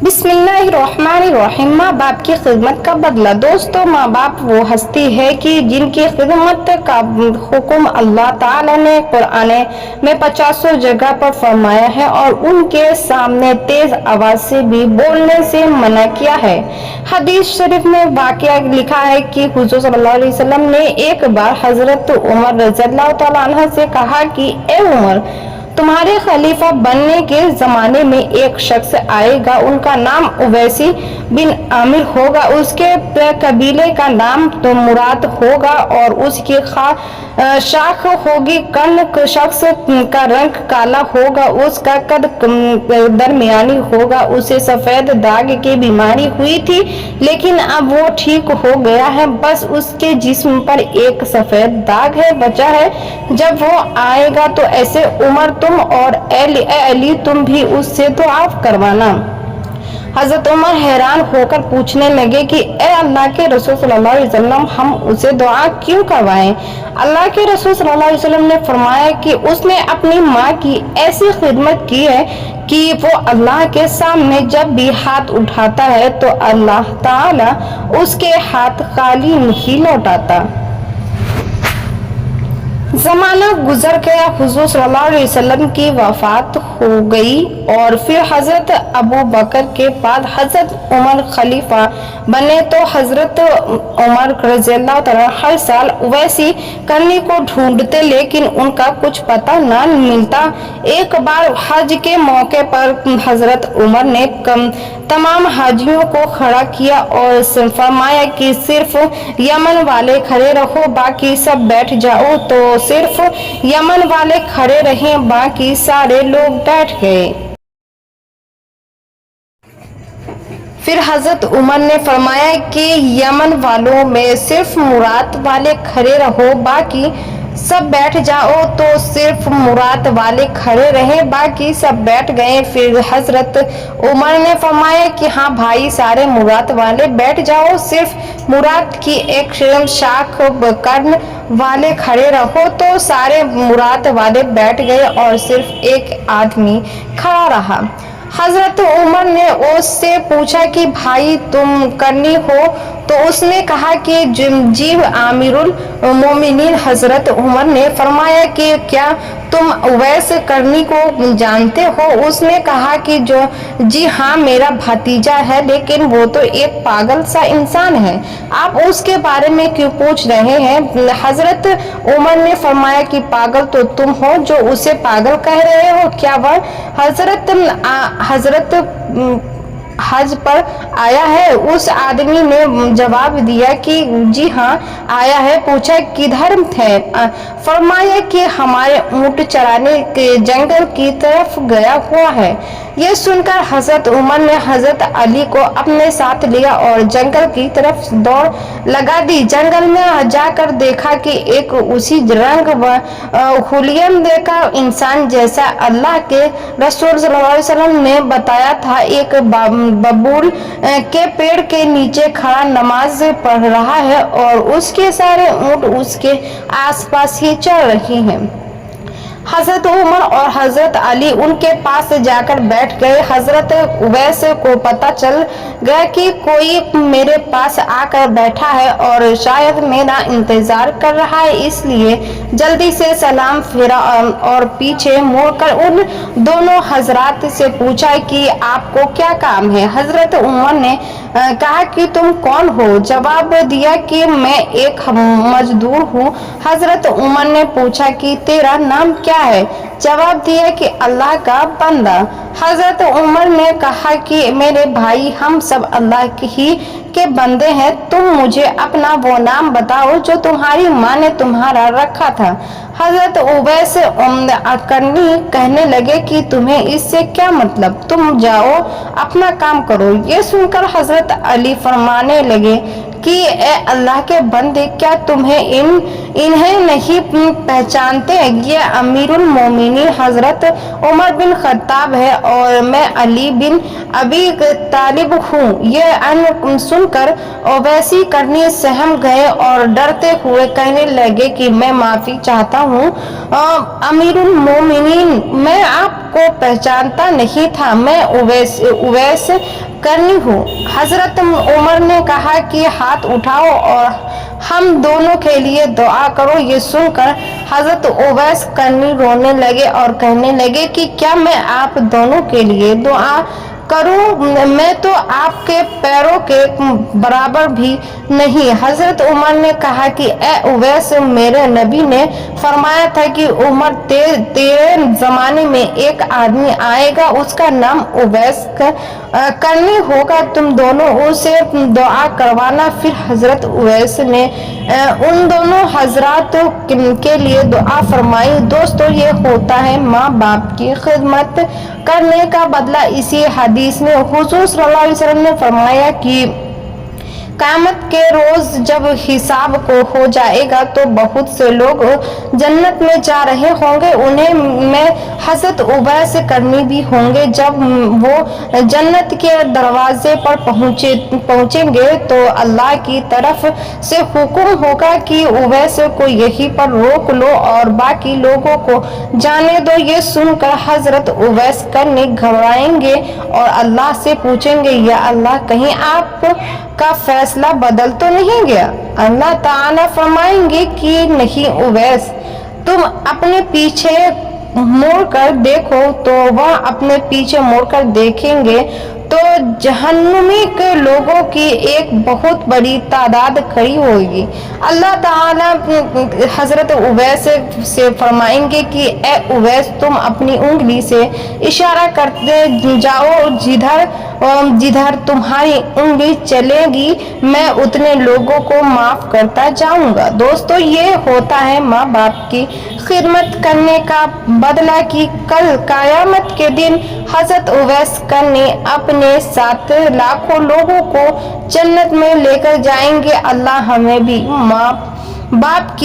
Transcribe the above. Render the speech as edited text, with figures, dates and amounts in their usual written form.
بسم اللہ الرحمن الرحیم۔ ماں باپ کی خدمت کا بدلہ۔ دوستو، ماں باپ وہ ہستی ہے کہ جن کی خدمت کا حکم اللہ تعالیٰ نے قرآن میں 50 جگہ پر فرمایا ہے اور ان کے سامنے تیز آواز سے بھی بولنے سے منع کیا ہے۔ حدیث شریف میں واقعہ لکھا ہے کہ حضور صلی اللہ علیہ وسلم نے ایک بار حضرت عمر رضی اللہ تعالیٰ عنہ سے کہا کہ اے عمر، تمہارے خلیفہ بننے کے زمانے میں ایک شخص آئے گا، ان کا نام اویسی بن عامر ہوگا، اس کے قبیلے کا نام مراد ہوگا اور اس کی شاخ ہوگی کن، شخص کا رنگ کالا ہوگا، اس کا قد درمیانی ہوگا، اسے سفید داغ کی بیماری ہوئی تھی لیکن اب وہ ٹھیک ہو گیا ہے، بس اس کے جسم پر ایک سفید داغ ہے بچا ہے۔ جب وہ آئے گا تو ایسے عمر تم اور اے علی تم بھی اس سے دعا کروانا۔ حضرت عمر حیران ہو کر پوچھنے لگے کہ اے اللہ کے رسول صلی اللہ علیہ وسلم، ہم اسے دعا کیوں کروائیں؟ اللہ کے رسول صلی اللہ علیہ وسلم نے فرمایا کہ اس نے اپنی ماں کی ایسی خدمت کی ہے کہ وہ اللہ کے سامنے جب بھی ہاتھ اٹھاتا ہے تو اللہ تعالیٰ اس کے ہاتھ خالی نہیں لوٹاتا۔ زمانہ گزر گیا، حضور صلی اللہ علیہ وسلم کی وفات ہو گئی اور پھر حضرت ابو بکر کے بعد حضرت عمر خلیفہ بنے تو حضرت عمر رضی اللہ تعالیٰ ہر سال اویسی کرنی کو ڈھونڈتے لیکن ان کا کچھ پتہ نہ ملتا۔ ایک بار حج کے موقع پر حضرت عمر نے تمام حاجیوں کو کھڑا کیا اور فرمایا کہ صرف یمن والے کھڑے رہو، باقی سب بیٹھ جاؤ، تو صرف یمن والے کھڑے رہے، باقی سارے لوگ بیٹھ گئے۔ پھر حضرت عمر نے فرمایا کہ یمن والوں میں صرف مراد والے کھڑے رہو، باقی سب بیٹھ جاؤ، تو صرف مراد والے کھڑے رہے، باقی سب بیٹھ گئے۔ پھر حضرت عمر نے فرمایا کہ ہاں بھائی، سارے مراد والے بیٹھ جاؤ، صرف مراد کی ایک شاخ کرن والے کھڑے رہو، تو سارے مراد والے بیٹھ گئے اور صرف ایک آدمی کھڑا رہا۔ حضرت عمر نے اس سے پوچھا کہ بھائی تم کرنی ہو؟ تو اس نے کہا کہ جی امیر المومنین۔ حضرت عمر نے فرمایا کہ کیا تم اویس کرنی کو جانتے ہو؟ اس نے کہا کہ جی ہاں، میرا بھتیجا ہے لیکن وہ تو ایک پاگل سا انسان ہے، آپ اس کے بارے میں کیوں پوچھ رہے ہیں؟ حضرت عمر نے فرمایا کہ پاگل تو تم ہو جو اسے پاگل کہہ رہے ہو، کیا وہ حضرت حج پر آیا ہے؟ اس آدمی نے جواب دیا کہ جی ہاں آیا ہے۔ پوچھا کدھر ہے؟ فرمایا کہ ہمارے اونٹ چرانے کے جنگل کی طرف گیا ہوا ہے۔ یہ سن کر حضرت عمر نے حضرت علی کو اپنے ساتھ لیا اور جنگل کی طرف دوڑ لگا دی۔ جنگل میں جا کر دیکھا کہ ایک اسی رنگ و حلیے کا انسان جیسا اللہ کے رسول صلی اللہ علیہ وسلم نے بتایا تھا، ایک ببول کے پیڑ کے نیچے کھڑا نماز پڑھ رہا ہے اور اس کے سارے اونٹ اس کے آس پاس ہی چل رہے ہیں۔ حضرت عمر اور حضرت علی ان کے پاس جا کر بیٹھ گئے۔ حضرت اویس کو پتہ چل گیا کہ کوئی میرے پاس آ کر بیٹھا ہے اور شاید میرا انتظار کر رہا ہے، اس لیے جلدی سے سلام پھیرا اور پیچھے مڑ کر ان دونوں حضرات سے پوچھا کہ آپ کو کیا کام ہے؟ حضرت عمر نے کہا کہ تم کون ہو؟ جواب دیا کہ میں ایک مزدور ہوں۔ حضرت عمر نے پوچھا کہ تیرا نام کیا ہے؟ جواب دیا کہ اللہ کا بندہ۔ حضرت عمر نے کہا کہ میرے بھائی، ہم سب اللہ ہی کے بندے ہیں، تم مجھے اپنا وہ نام بتاؤ جو تمہاری ماں نے تمہارا رکھا تھا۔ حضرت اویس کرنی کہنے لگے کہ تمہیں اس سے کیا مطلب، تم جاؤ اپنا کام کرو۔ یہ سن کر حضرت علی فرمانے لگے کہ اے اللہ کے بندے، کیا تمہیں انہیں نہیں پہچانتے؟ یہ امیر المومنین حضرت عمر بن خطاب ہے اور میں علی بن ابی طالب ہوں۔ یہ ان سن سن کر اویسی کرنی سہم گئے اور ڈرتے ہوئے کہنے لگے کہ میں معافی چاہتا ہوں امیر المومنین، میں آپ کو پہچانتا نہیں تھا، میں اویس کرنی ہوں۔ حضرت عمر نے کہا کہ ہاتھ اٹھاؤ اور ہم دونوں کے لیے دعا کرو۔ یہ سن کر حضرت اویس کرنی رونے لگے اور کہنے لگے کہ کیا میں آپ دونوں کے لیے دعا کروں؟ میں تو آپ کے پیروں کے برابر بھی نہیں۔ حضرت عمر نے کہا کہ اے اویس، میرے نبی نے فرمایا تھا کہ عمر تیرے زمانے میں ایک آدمی آئے گا، اس کا نام اویس کرنی ہوگا، تم دونوں اسے دعا کروانا۔ پھر حضرت اویس نے ان دونوں حضرات کے لیے دعا فرمائی۔ دوستو، یہ ہوتا ہے ماں باپ کی خدمت کرنے کا بدلہ۔ اسی حدیث میں حضور صلی اللہ علیہ وسلم نے فرمایا کہ قیامت کے روز جب حساب کو ہو جائے گا تو بہت سے لوگ جنت میں جا رہے ہوں گے، انہیں میں حضرت اویس کرنی بھی ہوں گے۔ جب وہ جنت کے دروازے پر پہنچیں گے تو اللہ کی طرف سے حکم ہوگا کہ اویس کو یہیں پر روک لو اور باقی لوگوں کو جانے دو۔ یہ سن کر حضرت اویس کرنی گھبرائیں گے اور اللہ سے پوچھیں گے، یا اللہ، کہیں آپ کا فیصلہ بدل تو نہیں گیا؟ اللہ تعالیٰ فرمائیں گے کہ نہیں اویس، تم اپنے پیچھے مڑ کر دیکھو۔ تو وہ اپنے پیچھے مڑ کر دیکھیں گے تو جہنمی کے لوگوں کی ایک بہت بڑی تعداد کھڑی ہوگی۔ اللہ تعالیٰ حضرت اویس سے فرمائیں گے کہ اے اویس، تم اپنی انگلی سے اشارہ کرتے جاؤ، جدھر تمہاری انگلی چلے گی میں اتنے لوگوں کو معاف کرتا جاؤں گا۔ دوستو، یہ ہوتا ہے ماں باپ کی خدمت کرنے کا بدلہ کہ کل قیامت کے دن حضرت اویس کرنی اپنے ساتھ لاکھوں لوگوں کو جنت میں لے کر جائیں گے۔ اللہ ہمیں بھی ماں باپ کی